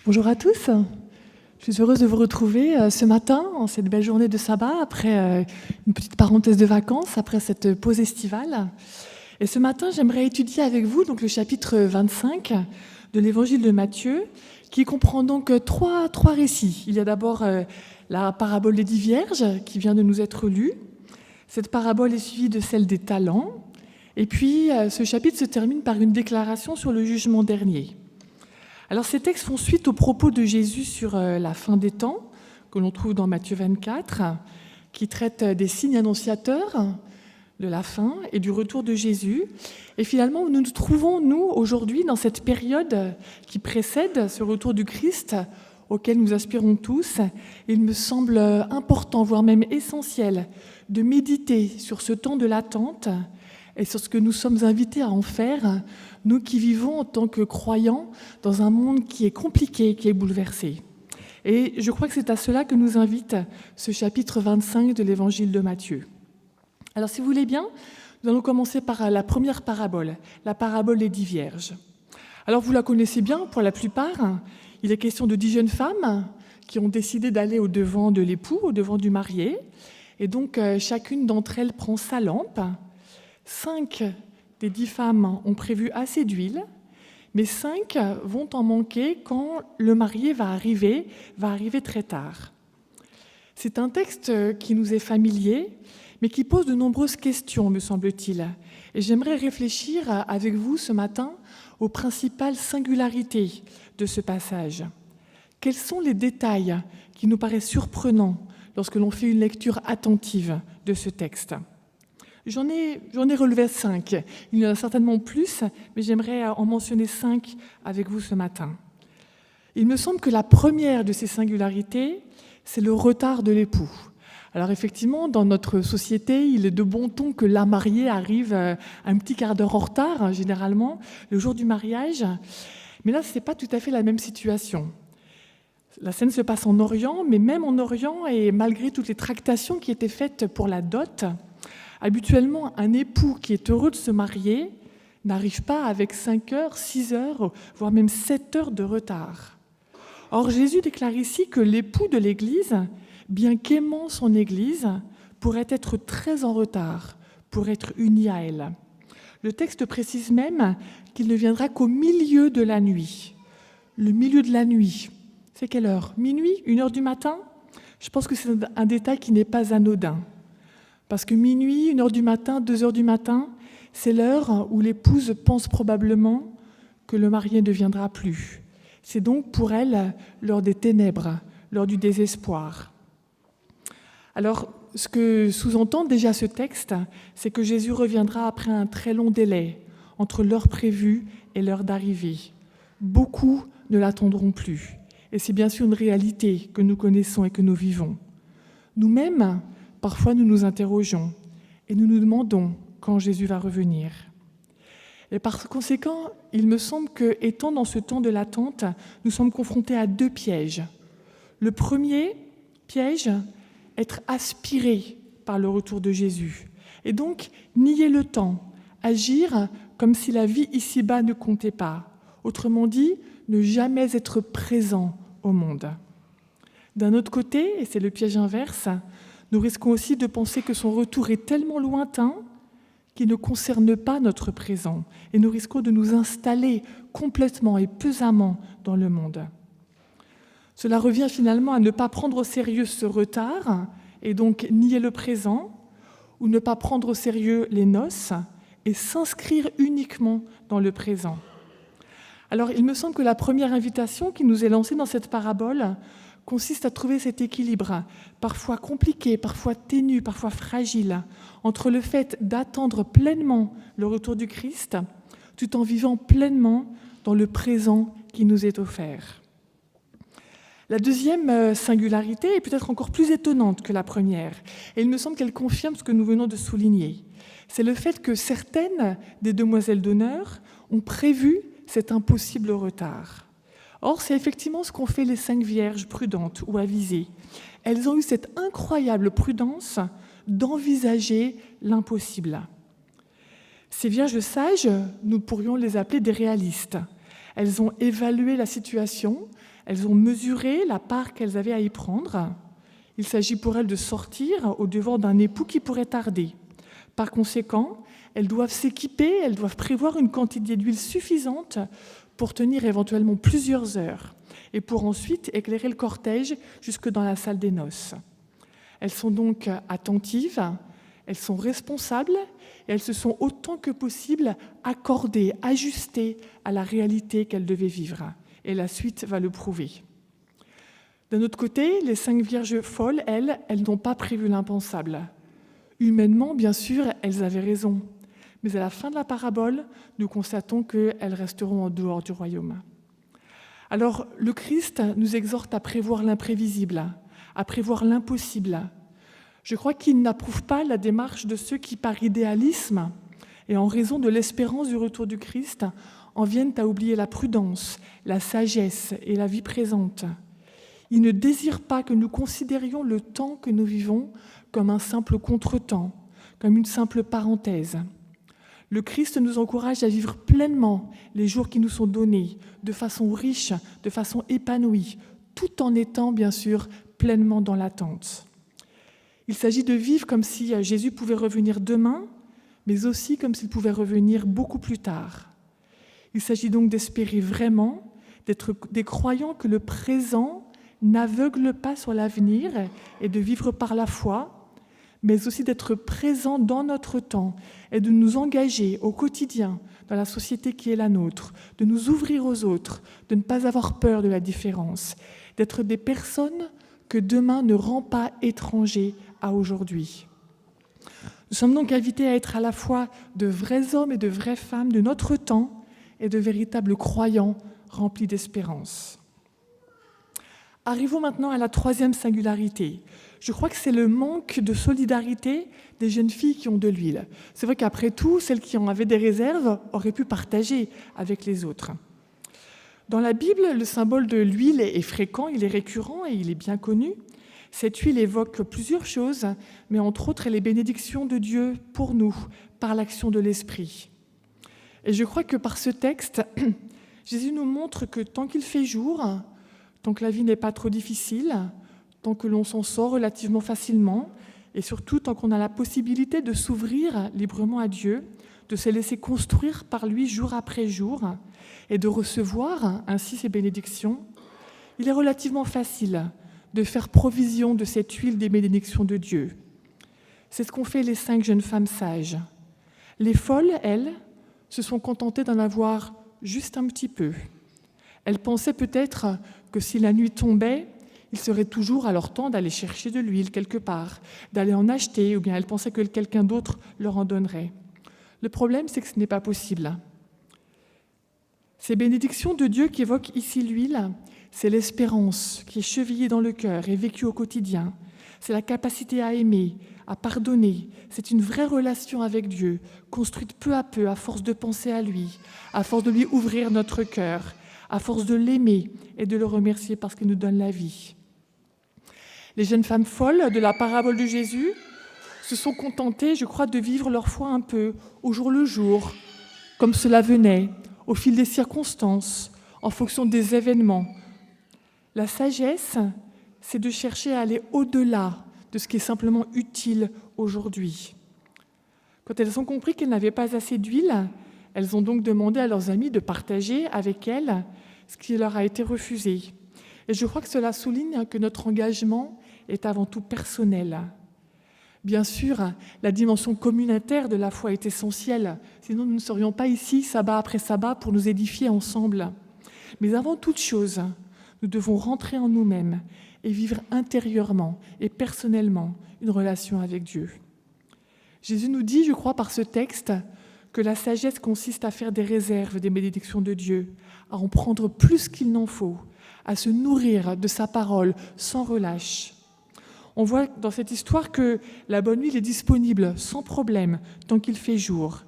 Bonjour à tous, je suis heureuse de vous retrouver ce matin, en cette belle journée de sabbat, après une petite parenthèse de vacances, après cette pause estivale. Et ce matin, j'aimerais étudier avec vous donc, le chapitre 25 de l'évangile de Matthieu, qui comprend donc trois récits. Il y a d'abord la parabole des 10 vierges, qui vient de nous être lue. Cette parabole est suivie de celle des talents. Et puis, ce chapitre se termine par une déclaration sur le jugement dernier. Alors, ces textes font suite aux propos de Jésus sur la fin des temps, que l'on trouve dans Matthieu 24, qui traite des signes annonciateurs de la fin et du retour de Jésus. Et finalement, nous nous trouvons, nous, aujourd'hui, dans cette période qui précède ce retour du Christ, auquel nous aspirons tous. Il me semble important, voire même essentiel, de méditer sur ce temps de l'attente et sur ce que nous sommes invités à en faire, nous qui vivons en tant que croyants dans un monde qui est compliqué, qui est bouleversé. Et je crois que c'est à cela que nous invite ce chapitre 25 de l'évangile de Matthieu. Alors si vous voulez bien, nous allons commencer par la première parabole, la parabole des 10 vierges. Alors vous la connaissez bien pour la plupart. Il est question de 10 jeunes femmes qui ont décidé d'aller au devant de l'époux, au devant du marié. Et donc chacune d'entre elles prend sa lampe. 5 des 10 femmes ont prévu assez d'huile, mais 5 vont en manquer quand le marié va arriver très tard. C'est un texte qui nous est familier, mais qui pose de nombreuses questions, me semble-t-il. Et j'aimerais réfléchir avec vous ce matin aux principales singularités de ce passage. Quels sont les détails qui nous paraissent surprenants lorsque l'on fait une lecture attentive de ce texte ? J'en ai relevé 5. Il y en a certainement plus, mais j'aimerais en mentionner 5 avec vous ce matin. Il me semble que la première de ces singularités, c'est le retard de l'époux. Alors effectivement, dans notre société, il est de bon ton que la mariée arrive un petit quart d'heure en retard, généralement, le jour du mariage. Mais là, ce n'est pas tout à fait la même situation. La scène se passe en Orient, mais même en Orient, et malgré toutes les tractations qui étaient faites pour la dot, habituellement, un époux qui est heureux de se marier n'arrive pas avec 5 heures, 6 heures, voire même 7 heures de retard. Or, Jésus déclare ici que l'époux de l'Église, bien qu'aimant son Église, pourrait être très en retard pour être uni à elle. Le texte précise même qu'il ne viendra qu'au milieu de la nuit. Le milieu de la nuit, c'est quelle heure ? Minuit ? 1h du matin ? Je pense que c'est un détail qui n'est pas anodin. Parce que minuit, 1h du matin, 2h du matin, c'est l'heure où l'épouse pense probablement que le marié ne viendra plus. C'est donc pour elle l'heure des ténèbres, l'heure du désespoir. Alors, ce que sous-entend déjà ce texte, c'est que Jésus reviendra après un très long délai entre l'heure prévue et l'heure d'arrivée. Beaucoup ne l'attendront plus. Et c'est bien sûr une réalité que nous connaissons et que nous vivons. Nous-mêmes, parfois, nous nous interrogeons et nous nous demandons quand Jésus va revenir. Et par conséquent, il me semble que, étant dans ce temps de l'attente, nous sommes confrontés à 2 pièges. Le premier piège, être aspiré par le retour de Jésus. Et donc, nier le temps, agir comme si la vie ici-bas ne comptait pas. Autrement dit, ne jamais être présent au monde. D'un autre côté, et c'est le piège inverse, nous risquons aussi de penser que son retour est tellement lointain qu'il ne concerne pas notre présent, et nous risquons de nous installer complètement et pesamment dans le monde. Cela revient finalement à ne pas prendre au sérieux ce retard, et donc nier le présent, ou ne pas prendre au sérieux les noces, et s'inscrire uniquement dans le présent. Alors, il me semble que la première invitation qui nous est lancée dans cette parabole consiste à trouver cet équilibre, parfois compliqué, parfois ténu, parfois fragile, entre le fait d'attendre pleinement le retour du Christ, tout en vivant pleinement dans le présent qui nous est offert. La deuxième singularité est peut-être encore plus étonnante que la première, et il me semble qu'elle confirme ce que nous venons de souligner. C'est le fait que certaines des demoiselles d'honneur ont prévu cet impossible retard. Or, c'est effectivement ce qu'ont fait les 5 vierges prudentes ou avisées. Elles ont eu cette incroyable prudence d'envisager l'impossible. Ces vierges sages, nous pourrions les appeler des réalistes. Elles ont évalué la situation, Elles ont mesuré la part qu'elles avaient à y prendre. Il s'agit pour elles de sortir au-devant d'un époux qui pourrait tarder. Par conséquent, elles doivent s'équiper, elles doivent prévoir une quantité d'huile suffisante pour tenir éventuellement plusieurs heures et pour ensuite éclairer le cortège jusque dans la salle des noces. Elles sont donc attentives, elles sont responsables et elles se sont autant que possible accordées, ajustées à la réalité qu'elles devaient vivre. Et la suite va le prouver. D'un autre côté, les 5 vierges folles, elles n'ont pas prévu l'impensable. Humainement, bien sûr, elles avaient raison. Mais à la fin de la parabole, nous constatons qu'elles resteront en dehors du royaume. Alors, le Christ nous exhorte à prévoir l'imprévisible, à prévoir l'impossible. Je crois qu'il n'approuve pas la démarche de ceux qui, par idéalisme et en raison de l'espérance du retour du Christ, en viennent à oublier la prudence, la sagesse et la vie présente. Il ne désire pas que nous considérions le temps que nous vivons comme un simple contretemps, comme une simple parenthèse. Le Christ nous encourage à vivre pleinement les jours qui nous sont donnés, de façon riche, de façon épanouie, tout en étant, bien sûr, pleinement dans l'attente. Il s'agit de vivre comme si Jésus pouvait revenir demain, mais aussi comme s'il pouvait revenir beaucoup plus tard. Il s'agit donc d'espérer vraiment, d'être des croyants que le présent n'aveugle pas sur l'avenir et de vivre par la foi, mais aussi d'être présent dans notre temps et de nous engager au quotidien dans la société qui est la nôtre, de nous ouvrir aux autres, de ne pas avoir peur de la différence, d'être des personnes que demain ne rend pas étrangers à aujourd'hui. Nous sommes donc invités à être à la fois de vrais hommes et de vraies femmes de notre temps et de véritables croyants remplis d'espérance. Arrivons maintenant à la 3e singularité. Je crois que c'est le manque de solidarité des jeunes filles qui ont de l'huile. C'est vrai qu'après tout, celles qui en avaient des réserves auraient pu partager avec les autres. Dans la Bible, le symbole de l'huile est fréquent, il est récurrent et il est bien connu. Cette huile évoque plusieurs choses, mais entre autres les bénédictions de Dieu pour nous, par l'action de l'Esprit. Et je crois que par ce texte, Jésus nous montre que tant qu'il fait jour, tant que la vie n'est pas trop difficile, tant que l'on s'en sort relativement facilement, et surtout tant qu'on a la possibilité de s'ouvrir librement à Dieu, de se laisser construire par lui jour après jour, et de recevoir ainsi ses bénédictions, il est relativement facile de faire provision de cette huile des bénédictions de Dieu. C'est ce qu'ont fait les 5 jeunes femmes sages. Les folles, elles, se sont contentées d'en avoir juste un petit peu. Elles pensaient peut-être que si la nuit tombait, il serait toujours à leur temps d'aller chercher de l'huile quelque part, d'aller en acheter, ou bien elles pensaient que quelqu'un d'autre leur en donnerait. Le problème, c'est que ce n'est pas possible. Ces bénédictions de Dieu qu'évoque ici l'huile, c'est l'espérance qui est chevillée dans le cœur et vécue au quotidien. C'est la capacité à aimer, à pardonner. C'est une vraie relation avec Dieu, construite peu à peu à force de penser à lui, à force de lui ouvrir notre cœur, à force de l'aimer et de le remercier parce qu'il nous donne la vie. Les jeunes femmes folles de la parabole de Jésus se sont contentées, je crois, de vivre leur foi un peu au jour le jour, comme cela venait, au fil des circonstances, en fonction des événements. La sagesse, c'est de chercher à aller au-delà de ce qui est simplement utile aujourd'hui. Quand elles ont compris qu'elles n'avaient pas assez d'huile, elles ont donc demandé à leurs amis de partager avec elles ce qui leur a été refusé. Et je crois que cela souligne que notre engagement est avant tout personnel. Bien sûr, la dimension communautaire de la foi est essentielle, sinon nous ne serions pas ici, sabbat après sabbat, pour nous édifier ensemble. Mais avant toute chose, nous devons rentrer en nous-mêmes et vivre intérieurement et personnellement une relation avec Dieu. Jésus nous dit, je crois, par ce texte, que la sagesse consiste à faire des réserves des bénédictions de Dieu, à en prendre plus qu'il n'en faut, à se nourrir de sa parole sans relâche. On voit dans cette histoire que la bonne huile est disponible sans problème tant qu'il fait jour.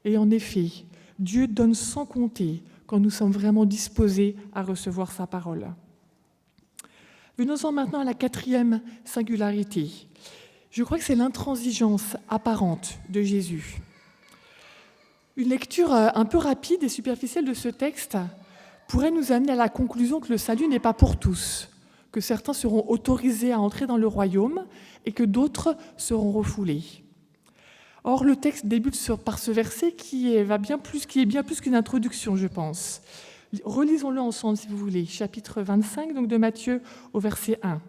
Et en effet, Dieu donne sans compter quand nous sommes vraiment disposés à recevoir sa parole. Venons-en maintenant à la 4e singularité. Je crois que c'est l'intransigeance apparente de Jésus. Une lecture un peu rapide et superficielle de ce texte pourrait nous amener à la conclusion que le salut n'est pas pour tous, que certains seront autorisés à entrer dans le royaume et que d'autres seront refoulés. Or, le texte débute par ce verset qui est bien plus qu'une introduction, je pense. Relisons-le ensemble, si vous voulez. Chapitre 25 donc de Matthieu, au verset 1.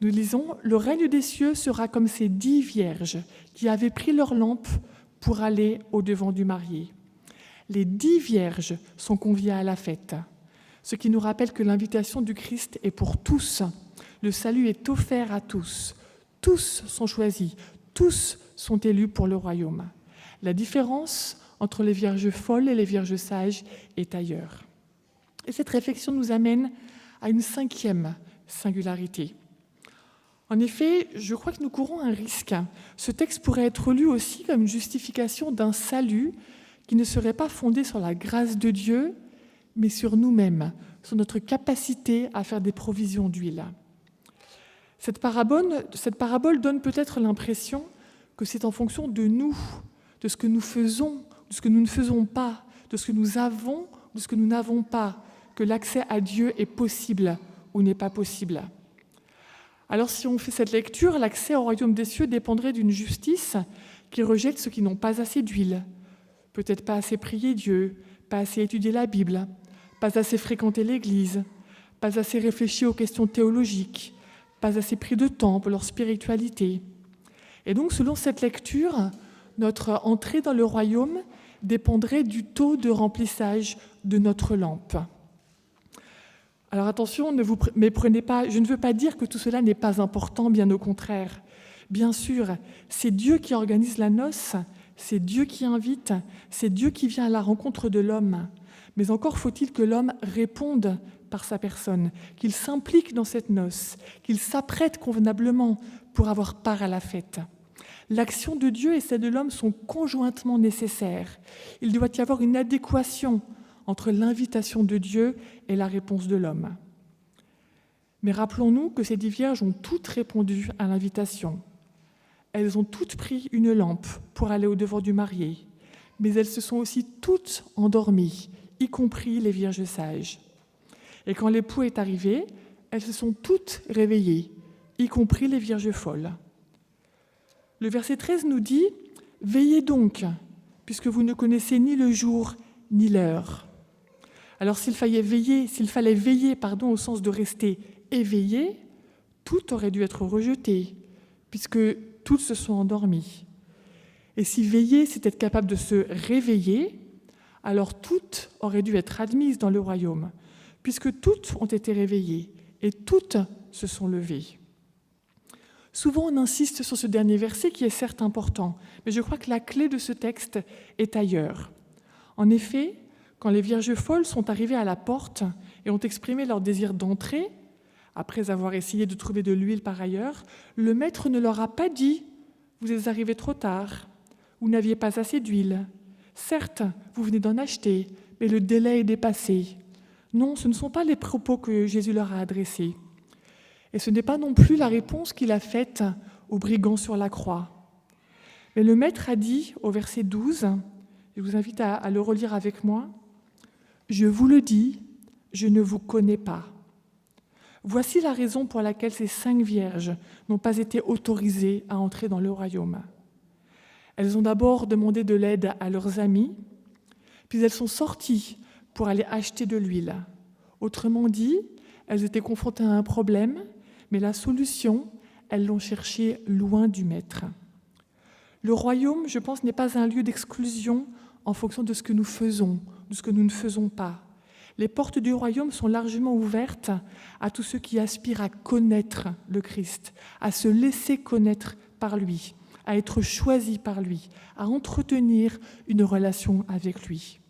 Nous lisons « Le règne des cieux sera comme ces 10 vierges qui avaient pris leur lampe pour aller au-devant du marié. Les 10 vierges sont conviées à la fête, ce qui nous rappelle que l'invitation du Christ est pour tous. Le salut est offert à tous. Tous sont choisis, tous sont élus pour le royaume. La différence entre les vierges folles et les vierges sages est ailleurs. » Et cette réflexion nous amène à une 5e singularité. En effet, je crois que nous courons un risque. Ce texte pourrait être lu aussi comme une justification d'un salut qui ne serait pas fondé sur la grâce de Dieu, mais sur nous-mêmes, sur notre capacité à faire des provisions d'huile. Cette parabole donne peut-être l'impression que c'est en fonction de nous, de ce que nous faisons, de ce que nous ne faisons pas, de ce que nous avons, de ce que nous n'avons pas, que l'accès à Dieu est possible ou n'est pas possible. Alors si on fait cette lecture, l'accès au royaume des cieux dépendrait d'une justice qui rejette ceux qui n'ont pas assez d'huile, peut-être pas assez prié Dieu, pas assez étudié la Bible, pas assez fréquenté l'Église, pas assez réfléchi aux questions théologiques, pas assez pris de temps pour leur spiritualité. Et donc, selon cette lecture, notre entrée dans le royaume dépendrait du taux de remplissage de notre lampe. Alors attention, ne vous méprenez pas, je ne veux pas dire que tout cela n'est pas important, bien au contraire. Bien sûr, c'est Dieu qui organise la noce, c'est Dieu qui invite, c'est Dieu qui vient à la rencontre de l'homme. Mais encore faut-il que l'homme réponde par sa personne, qu'il s'implique dans cette noce, qu'il s'apprête convenablement pour avoir part à la fête. L'action de Dieu et celle de l'homme sont conjointement nécessaires. Il doit y avoir une adéquation entre l'invitation de Dieu et la réponse de l'homme. Mais rappelons-nous que ces 10 vierges ont toutes répondu à l'invitation. Elles ont toutes pris une lampe pour aller au-devant du marié, mais elles se sont aussi toutes endormies, y compris les vierges sages. Et quand l'époux est arrivé, elles se sont toutes réveillées, y compris les vierges folles. Le verset 13 nous dit « Veillez donc, puisque vous ne connaissez ni le jour ni l'heure. » Alors s'il fallait veiller, au sens de rester éveillé, tout aurait dû être rejeté, puisque toutes se sont endormies. Et si veiller, c'est être capable de se réveiller, alors toutes auraient dû être admises dans le royaume, puisque toutes ont été réveillées et toutes se sont levées. Souvent, on insiste sur ce dernier verset qui est certes important, mais je crois que la clé de ce texte est ailleurs. En effet, quand les vierges folles sont arrivées à la porte et ont exprimé leur désir d'entrer, après avoir essayé de trouver de l'huile par ailleurs, le maître ne leur a pas dit « Vous êtes arrivés trop tard, vous n'aviez pas assez d'huile. Certes, vous venez d'en acheter, mais le délai est dépassé. » Non, ce ne sont pas les propos que Jésus leur a adressés. Et ce n'est pas non plus la réponse qu'il a faite aux brigands sur la croix. Mais le maître a dit au verset 12, je vous invite à le relire avec moi, « Je vous le dis, je ne vous connais pas. » Voici la raison pour laquelle ces 5 vierges n'ont pas été autorisées à entrer dans le royaume. Elles ont d'abord demandé de l'aide à leurs amis, puis elles sont sorties pour aller acheter de l'huile. Autrement dit, elles étaient confrontées à un problème, mais la solution, elles l'ont cherchée loin du maître. Le royaume, je pense, n'est pas un lieu d'exclusion en fonction de ce que nous faisons, de ce que nous ne faisons pas. Les portes du royaume sont largement ouvertes à tous ceux qui aspirent à connaître le Christ, à se laisser connaître par lui, à être choisis par lui, à entretenir une relation avec lui.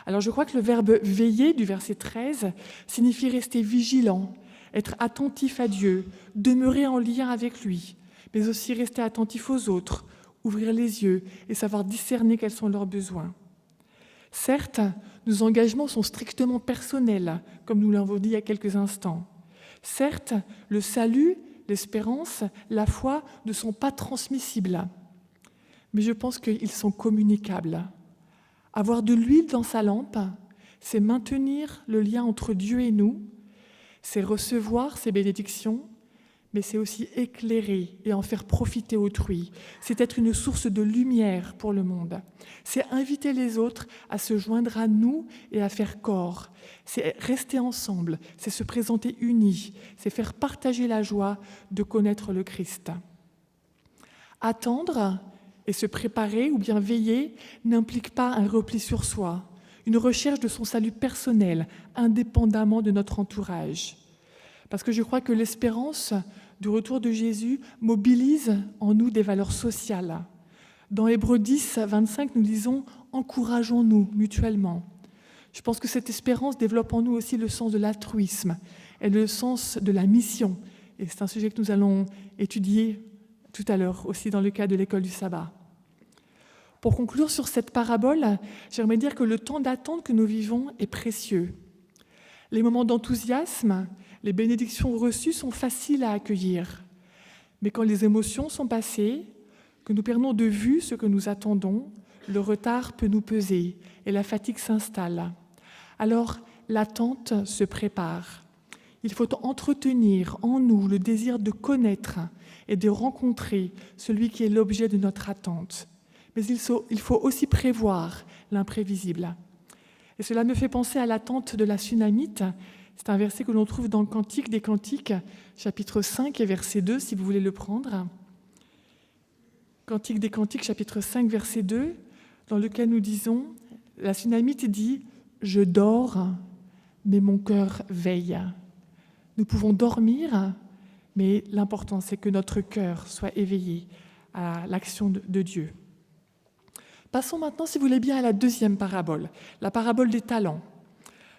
Alors je crois que le verbe « veiller » du verset 13 signifie rester vigilant, être attentif à Dieu, demeurer en lien avec lui, mais aussi rester attentif aux autres, ouvrir les yeux et savoir discerner quels sont leurs besoins. Certes, nos engagements sont strictement personnels, comme nous l'avons dit il y a quelques instants. Certes, le salut, l'espérance, la foi ne sont pas transmissibles, mais je pense qu'ils sont communicables. Avoir de l'huile dans sa lampe, c'est maintenir le lien entre Dieu et nous, c'est recevoir ses bénédictions, mais c'est aussi éclairer et en faire profiter autrui. C'est être une source de lumière pour le monde. C'est inviter les autres à se joindre à nous et à faire corps. C'est rester ensemble, c'est se présenter unis, c'est faire partager la joie de connaître le Christ. Attendre et se préparer ou bien veiller n'implique pas un repli sur soi, une recherche de son salut personnel, indépendamment de notre entourage. Parce que je crois que l'espérance du retour de Jésus mobilise en nous des valeurs sociales. Dans Hébreux 10, 25, nous disons « Encourageons-nous mutuellement ». Je pense que cette espérance développe en nous aussi le sens de l'altruisme et le sens de la mission. Et c'est un sujet que nous allons étudier tout à l'heure, aussi dans le cadre de l'école du sabbat. Pour conclure sur cette parabole, j'aimerais dire que le temps d'attente que nous vivons est précieux. Les moments d'enthousiasme, les bénédictions reçues sont faciles à accueillir. Mais quand les émotions sont passées, que nous perdons de vue ce que nous attendons, le retard peut nous peser et la fatigue s'installe. Alors, l'attente se prépare. Il faut entretenir en nous le désir de connaître et de rencontrer celui qui est l'objet de notre attente. Mais il faut aussi prévoir l'imprévisible. Et cela me fait penser à l'attente de la Sunamite. C'est un verset que l'on trouve dans le Cantique des Cantiques, chapitre 5 et verset 2, si vous voulez le prendre. Cantique des Cantiques, chapitre 5, verset 2, dans lequel nous disons, la Sunamite dit « Je dors, mais mon cœur veille ». Nous pouvons dormir, mais l'important, c'est que notre cœur soit éveillé à l'action de Dieu. Passons maintenant, si vous voulez bien, à la deuxième parabole, la parabole des talents.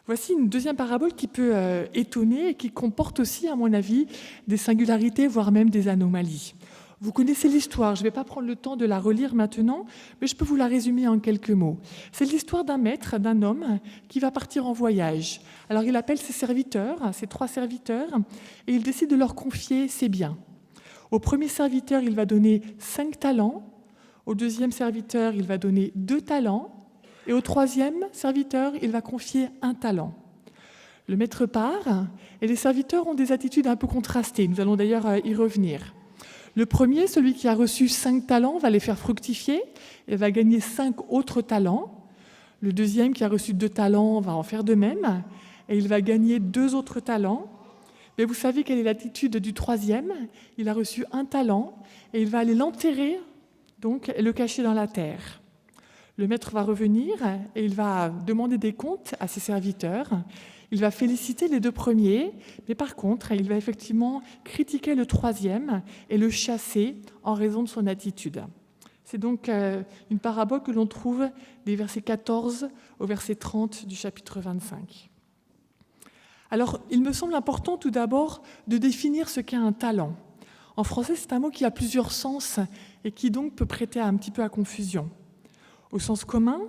Voici une deuxième parabole qui peut étonner et qui comporte aussi, à mon avis, des singularités, voire même des anomalies. Vous connaissez l'histoire, je ne vais pas prendre le temps de la relire maintenant, mais je peux vous la résumer en quelques mots. C'est l'histoire d'un maître, d'un homme, qui va partir en voyage. Alors il appelle ses serviteurs, ses 3 serviteurs, et il décide de leur confier ses biens. Au premier serviteur, il va donner 5 talents, au deuxième serviteur, il va donner 2 talents, et au troisième serviteur, il va confier 1 talent. Le maître part, et les serviteurs ont des attitudes un peu contrastées. Nous allons d'ailleurs y revenir. Le premier, celui qui a reçu 5 talents, va les faire fructifier et va gagner 5 autres talents. Le deuxième, qui a reçu 2 talents, va en faire de même, et il va gagner 2 autres talents. Mais vous savez quelle est l'attitude du troisième ? Il a reçu 1 talent, et il va aller l'enterrer, donc, et le cacher dans la terre. Le maître va revenir et il va demander des comptes à ses serviteurs. Il va féliciter les 2 premiers, mais par contre, il va effectivement critiquer le troisième et le chasser en raison de son attitude. C'est donc une parabole que l'on trouve des versets 14 au verset 30 du chapitre 25. Alors, il me semble important tout d'abord de définir ce qu'est un talent. En français, c'est un mot qui a plusieurs sens et qui donc peut prêter un petit peu à confusion. Au sens commun,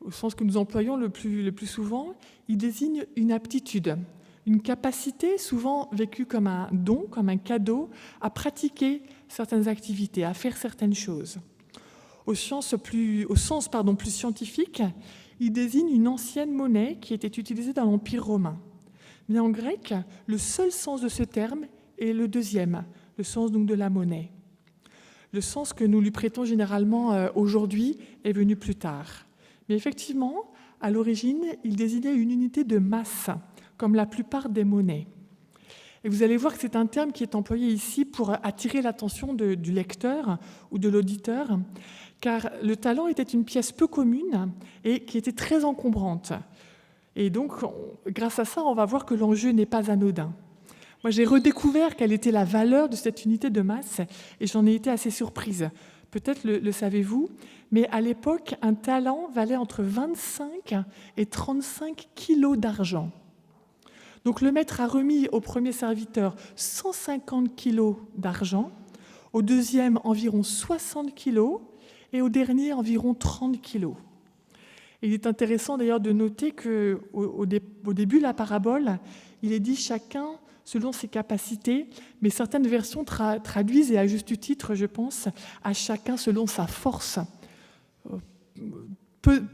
au sens que nous employons le plus souvent, il désigne une aptitude, une capacité souvent vécue comme un don, comme un cadeau, à pratiquer certaines activités, à faire certaines choses. Au sens plus scientifique, il désigne une ancienne monnaie qui était utilisée dans l'Empire romain. Mais en grec, le seul sens de ce terme est le deuxième, le sens donc de la monnaie. Le sens que nous lui prêtons généralement aujourd'hui est venu plus tard. Mais effectivement, à l'origine, il désignait une unité de masse, comme la plupart des monnaies. Et vous allez voir que c'est un terme qui est employé ici pour attirer l'attention du lecteur ou de l'auditeur, car le talent était une pièce peu commune et qui était très encombrante. Et donc, grâce à ça, on va voir que l'enjeu n'est pas anodin. Moi, j'ai redécouvert quelle était la valeur de cette unité de masse et j'en ai été assez surprise. Peut-être le savez-vous, mais à l'époque, un talent valait entre 25 et 35 kilos d'argent. Donc le maître a remis au premier serviteur 150 kilos d'argent, au deuxième environ 60 kilos et au dernier environ 30 kilos. Et il est intéressant d'ailleurs de noter qu'au début de la parabole, il est dit chacun selon ses capacités, mais certaines versions traduisent, et à juste titre, je pense, à chacun selon sa force.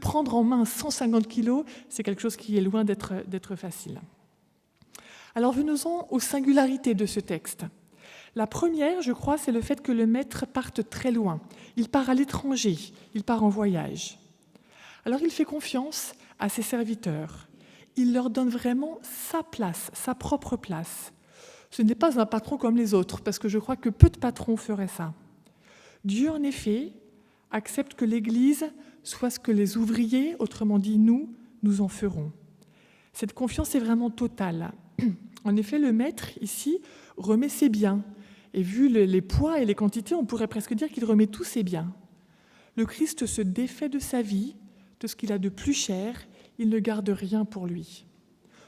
Prendre en main 150 kilos, c'est quelque chose qui est loin d'être facile. Alors venons-en aux singularités de ce texte. La première, je crois, c'est le fait que le maître parte très loin. Il part à l'étranger, il part en voyage. Alors il fait confiance à ses serviteurs. Il leur donne vraiment sa place, sa propre place. Ce n'est pas un patron comme les autres, parce que je crois que peu de patrons feraient ça. Dieu, en effet, accepte que l'Église soit ce que les ouvriers, autrement dit nous en ferons. Cette confiance est vraiment totale. En effet, le maître, ici, remet ses biens. Et vu les poids et les quantités, on pourrait presque dire qu'il remet tous ses biens. Le Christ se défait de sa vie, de ce qu'il a de plus cher, il ne garde rien pour lui.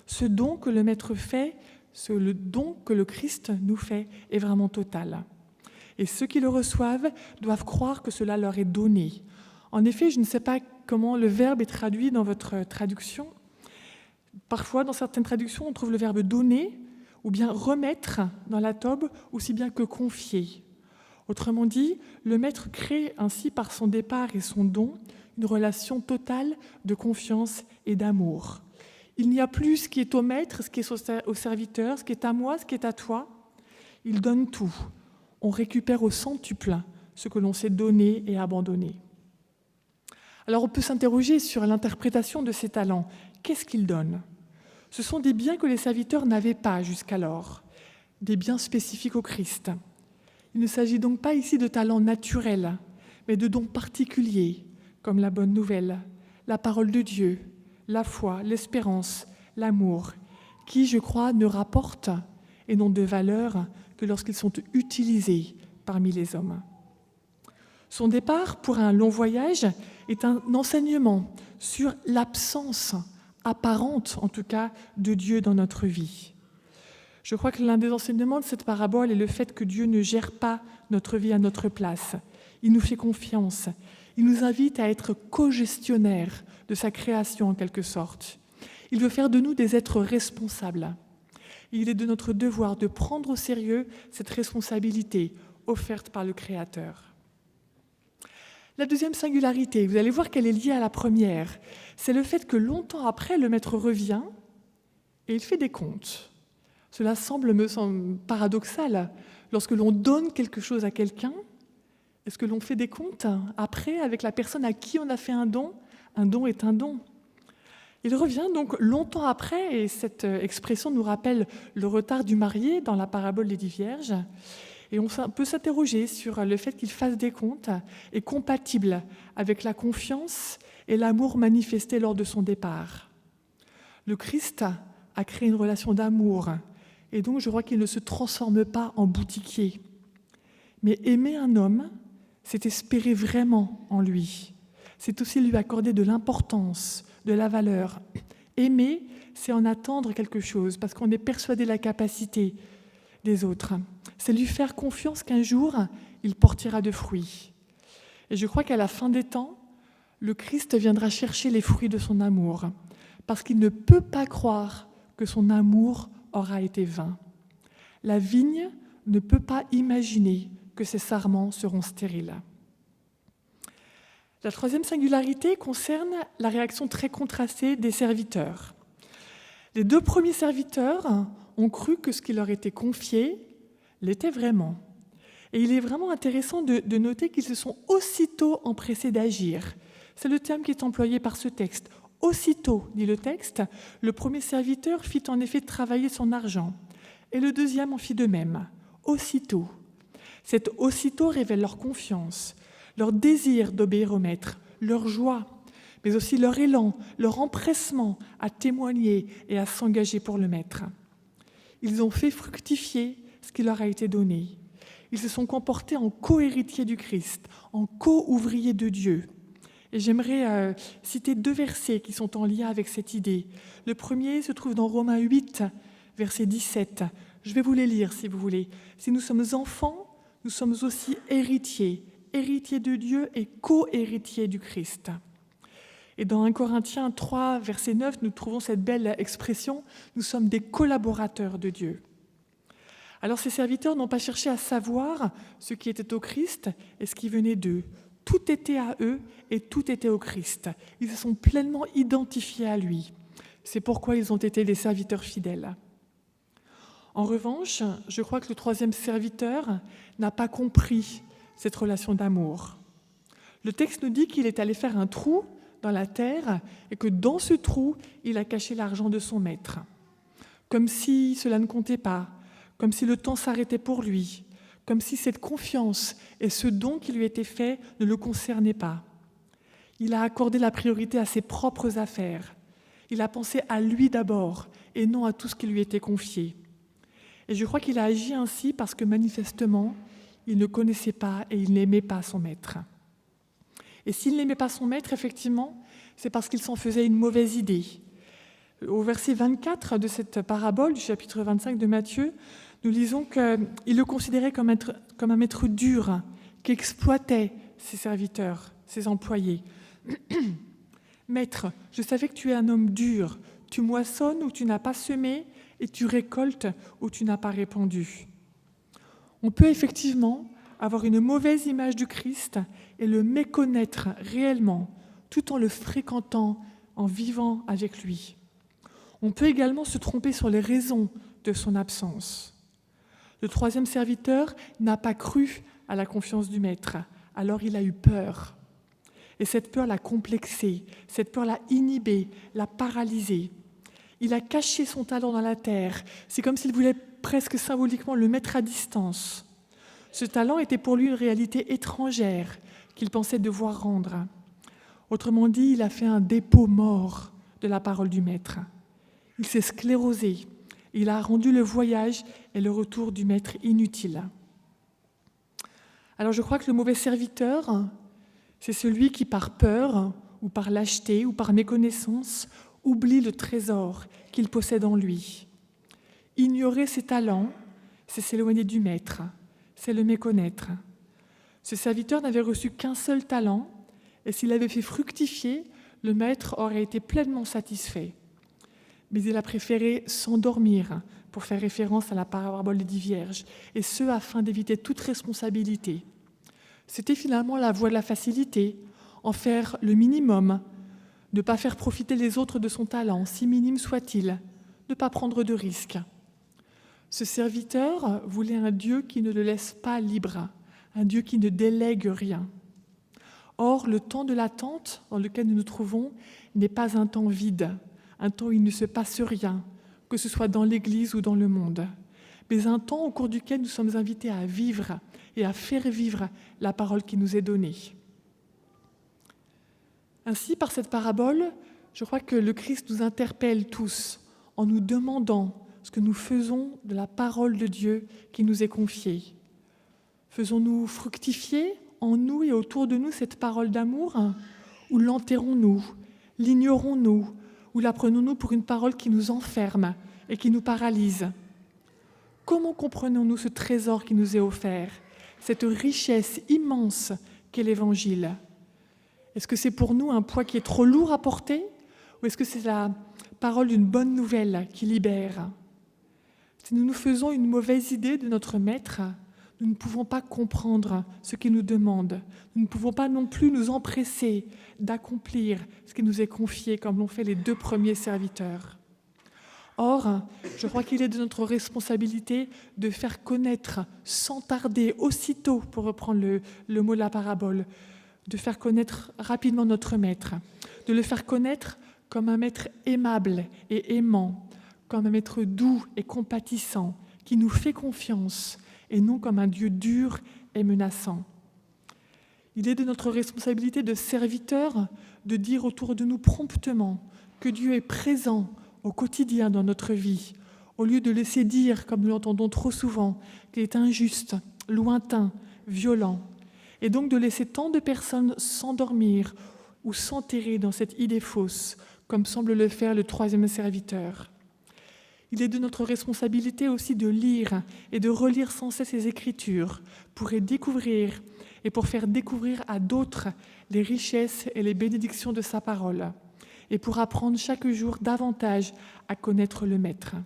Ce don que le maître fait, le don que le Christ nous fait, est vraiment total. Et ceux qui le reçoivent doivent croire que cela leur est donné. En effet, je ne sais pas comment le verbe est traduit dans votre traduction. Parfois, dans certaines traductions, on trouve le verbe « donner » ou bien « remettre » dans la Tobe, aussi bien que « confier ». Autrement dit, le maître crée ainsi par son départ et son don une relation totale de confiance et d'amour. Il n'y a plus ce qui est au maître, ce qui est au serviteur, ce qui est à moi, ce qui est à toi. Il donne tout. On récupère au centuple ce que l'on s'est donné et abandonné. Alors on peut s'interroger sur l'interprétation de ces talents. Qu'est-ce qu'ils donnent ? Ce sont des biens que les serviteurs n'avaient pas jusqu'alors, des biens spécifiques au Christ. Il ne s'agit donc pas ici de talents naturels, mais de dons particuliers, comme la bonne nouvelle, la parole de Dieu, la foi, l'espérance, l'amour, qui, je crois, ne rapportent et n'ont de valeur que lorsqu'ils sont utilisés parmi les hommes. Son départ pour un long voyage est un enseignement sur l'absence apparente, en tout cas, de Dieu dans notre vie. Je crois que l'un des enseignements de cette parabole est le fait que Dieu ne gère pas notre vie à notre place. Il nous fait confiance. Il nous invite à être co-gestionnaires de sa création, en quelque sorte. Il veut faire de nous des êtres responsables. Il est de notre devoir de prendre au sérieux cette responsabilité offerte par le Créateur. La deuxième singularité, vous allez voir qu'elle est liée à la première, c'est le fait que longtemps après, le maître revient et il fait des comptes. Cela me semble paradoxal. Lorsque l'on donne quelque chose à quelqu'un, est-ce que l'on fait des comptes après avec la personne à qui on a fait un don ? Un don est un don. Il revient donc longtemps après, et cette expression nous rappelle le retard du marié dans la parabole des 10 vierges. Et on peut s'interroger sur le fait qu'il fasse des comptes est compatible avec la confiance et l'amour manifesté lors de son départ. Le Christ a créé une relation d'amour, et donc je crois qu'il ne se transforme pas en boutiquier. Mais aimer un homme, c'est espérer vraiment en lui. C'est aussi lui accorder de l'importance, de la valeur. Aimer, c'est en attendre quelque chose, parce qu'on est persuadé de la capacité des autres. C'est lui faire confiance qu'un jour, il portera de fruits. Et je crois qu'à la fin des temps, le Christ viendra chercher les fruits de son amour, parce qu'il ne peut pas croire que son amour aura été vain. La vigne ne peut pas imaginer que ses sarments seront stériles. La troisième singularité concerne la réaction très contrastée des serviteurs. Les 2 premiers serviteurs ont cru que ce qui leur était confié l'était vraiment. Et il est vraiment intéressant de noter qu'ils se sont aussitôt empressés d'agir. C'est le terme qui est employé par ce texte. Aussitôt, dit le texte, le premier serviteur fit en effet travailler son argent, et le deuxième en fit de même. Aussitôt. Cet aussitôt révèle leur confiance, leur désir d'obéir au maître, leur joie, mais aussi leur élan, leur empressement à témoigner et à s'engager pour le maître. Ils ont fait fructifier ce qui leur a été donné. Ils se sont comportés en co-héritiers du Christ, en co-ouvriers de Dieu. Et j'aimerais citer 2 versets qui sont en lien avec cette idée. Le premier se trouve dans Romains 8, verset 17. Je vais vous les lire si vous voulez. Si nous sommes enfants, nous sommes aussi héritiers, héritiers de Dieu et co-héritiers du Christ. Et dans 1 Corinthiens 3, verset 9, nous trouvons cette belle expression « Nous sommes des collaborateurs de Dieu ». Alors ces serviteurs n'ont pas cherché à savoir ce qui était au Christ et ce qui venait d'eux. tout était à eux et tout était au Christ. Ils se sont pleinement identifiés à lui. C'est pourquoi ils ont été des serviteurs fidèles. En revanche, je crois que le troisième serviteur n'a pas compris cette relation d'amour. Le texte nous dit qu'il est allé faire un trou dans la terre et que dans ce trou, il a caché l'argent de son maître. Comme si cela ne comptait pas, comme si le temps s'arrêtait pour lui, comme si cette confiance et ce don qui lui était fait ne le concernaient pas. Il a accordé la priorité à ses propres affaires. Il a pensé à lui d'abord et non à tout ce qui lui était confié. Et je crois qu'il a agi ainsi parce que manifestement, il ne connaissait pas et il n'aimait pas son maître. Et s'il n'aimait pas son maître, effectivement, c'est parce qu'il s'en faisait une mauvaise idée. Au verset 24 de cette parabole du chapitre 25 de Matthieu, nous lisons qu'il le considérait comme un maître dur, qui exploitait ses serviteurs, ses employés. « Maître, je savais que tu es un homme dur. Tu moissonnes où tu n'as pas semé et tu récoltes où tu n'as pas répandu. » On peut effectivement avoir une mauvaise image du Christ et le méconnaître réellement, tout en le fréquentant, en vivant avec lui. On peut également se tromper sur les raisons de son absence. Le troisième serviteur n'a pas cru à la confiance du maître, alors il a eu peur. Et cette peur l'a complexé, cette peur l'a inhibé, l'a paralysé. Il a caché son talent dans la terre. C'est comme s'il voulait presque symboliquement le mettre à distance. Ce talent était pour lui une réalité étrangère qu'il pensait devoir rendre. Autrement dit, il a fait un dépôt mort de la parole du maître. Il s'est sclérosé. Il a rendu le voyage et le retour du maître inutile. Alors je crois que le mauvais serviteur, c'est celui qui, par peur, ou par lâcheté, ou par méconnaissance, oublie le trésor qu'il possède en lui. Ignorer ses talents, c'est s'éloigner du maître, c'est le méconnaître. Ce serviteur n'avait reçu qu'un seul talent, et s'il avait fait fructifier, le maître aurait été pleinement satisfait. Mais il a préféré s'endormir, pour faire référence à la parabole des 10 vierges, et ce afin d'éviter toute responsabilité. C'était finalement la voie de la facilité, en faire le minimum, ne pas faire profiter les autres de son talent, si minime soit-il, ne pas prendre de risques. Ce serviteur voulait un Dieu qui ne le laisse pas libre, un Dieu qui ne délègue rien. Or, le temps de l'attente dans lequel nous nous trouvons n'est pas un temps vide, un temps où il ne se passe rien, que ce soit dans l'Église ou dans le monde, mais un temps au cours duquel nous sommes invités à vivre et à faire vivre la parole qui nous est donnée. Ainsi, par cette parabole, je crois que le Christ nous interpelle tous en nous demandant ce que nous faisons de la parole de Dieu qui nous est confiée. Faisons-nous fructifier en nous et autour de nous cette parole d'amour, ou l'enterrons-nous, l'ignorons-nous, ou la prenons-nous pour une parole qui nous enferme et qui nous paralyse? Comment comprenons-nous ce trésor qui nous est offert, cette richesse immense qu'est l'Évangile? Est-ce que c'est pour nous un poids qui est trop lourd à porter, ou est-ce que c'est la parole d'une bonne nouvelle qui libère? Si nous nous faisons une mauvaise idée de notre Maître, nous ne pouvons pas comprendre ce qu'il nous demande. Nous ne pouvons pas non plus nous empresser d'accomplir ce qui nous est confié, comme l'ont fait les 2 premiers serviteurs. Or, je crois qu'il est de notre responsabilité de faire connaître sans tarder, aussitôt, pour reprendre le mot de la parabole, de faire connaître rapidement notre Maître, de le faire connaître comme un Maître aimable et aimant, comme un Maître doux et compatissant, qui nous fait confiance, et non comme un Dieu dur et menaçant. Il est de notre responsabilité de serviteur de dire autour de nous promptement que Dieu est présent au quotidien dans notre vie, au lieu de laisser dire, comme nous l'entendons trop souvent, qu'il est injuste, lointain, violent, et donc de laisser tant de personnes s'endormir ou s'enterrer dans cette idée fausse, comme semble le faire le 3e serviteur. Il est de notre responsabilité aussi de lire et de relire sans cesse les Écritures pour y découvrir et pour faire découvrir à d'autres les richesses et les bénédictions de sa parole et pour apprendre chaque jour davantage à connaître le Maître.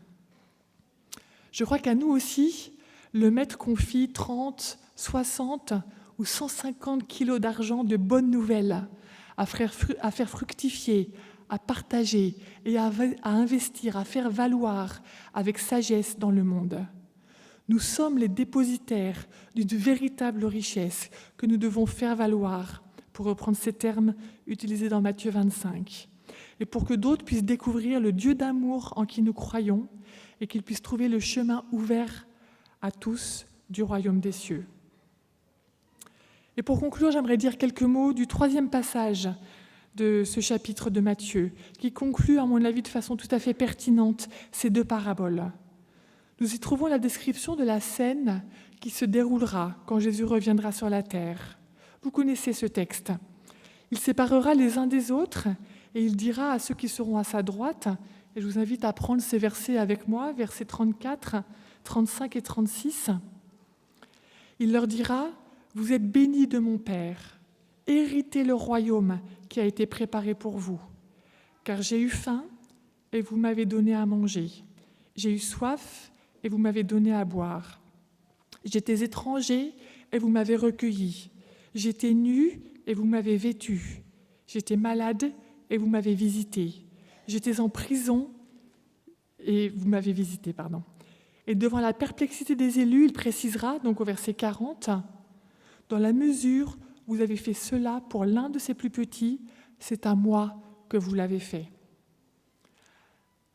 Je crois qu'à nous aussi, le Maître confie 30, 60 ou 150 kilos d'argent de bonnes nouvelles à faire fructifier, à partager et à investir, à faire valoir avec sagesse dans le monde. Nous sommes les dépositaires d'une véritable richesse que nous devons faire valoir, pour reprendre ces termes utilisés dans Matthieu 25, et pour que d'autres puissent découvrir le Dieu d'amour en qui nous croyons et qu'ils puissent trouver le chemin ouvert à tous du royaume des cieux. Et pour conclure, j'aimerais dire quelques mots du 3e passage de ce chapitre de Matthieu, qui conclut, à mon avis, de façon tout à fait pertinente ces 2 paraboles. Nous y trouvons la description de la scène qui se déroulera quand Jésus reviendra sur la terre. Vous connaissez ce texte. Il séparera les uns des autres et il dira à ceux qui seront à sa droite, et je vous invite à prendre ces versets avec moi, versets 34, 35 et 36. Il leur dira « Vous êtes bénis de mon Père, héritez le royaume qui a été préparé pour vous. Car j'ai eu faim et vous m'avez donné à manger. J'ai eu soif et vous m'avez donné à boire. J'étais étranger et vous m'avez recueilli. J'étais nu et vous m'avez vêtu. J'étais malade et vous m'avez visité. J'étais en prison et vous m'avez visité, Et devant la perplexité des élus, il précisera, donc au verset 40, « Dans la mesure où vous avez fait cela pour l'un de ces plus petits, c'est à moi que vous l'avez fait. »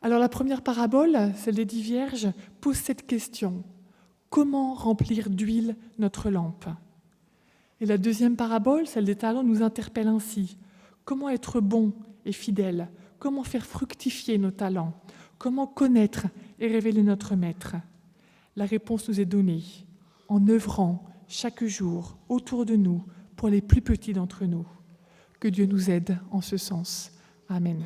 Alors la première parabole, celle des 10 vierges, pose cette question. Comment remplir d'huile notre lampe ? Et la deuxième parabole, celle des talents, nous interpelle ainsi. Comment être bon et fidèle ? Comment faire fructifier nos talents ? Comment connaître et révéler notre Maître ? La réponse nous est donnée en œuvrant chaque jour autour de nous pour les plus petits d'entre nous. Que Dieu nous aide en ce sens. Amen.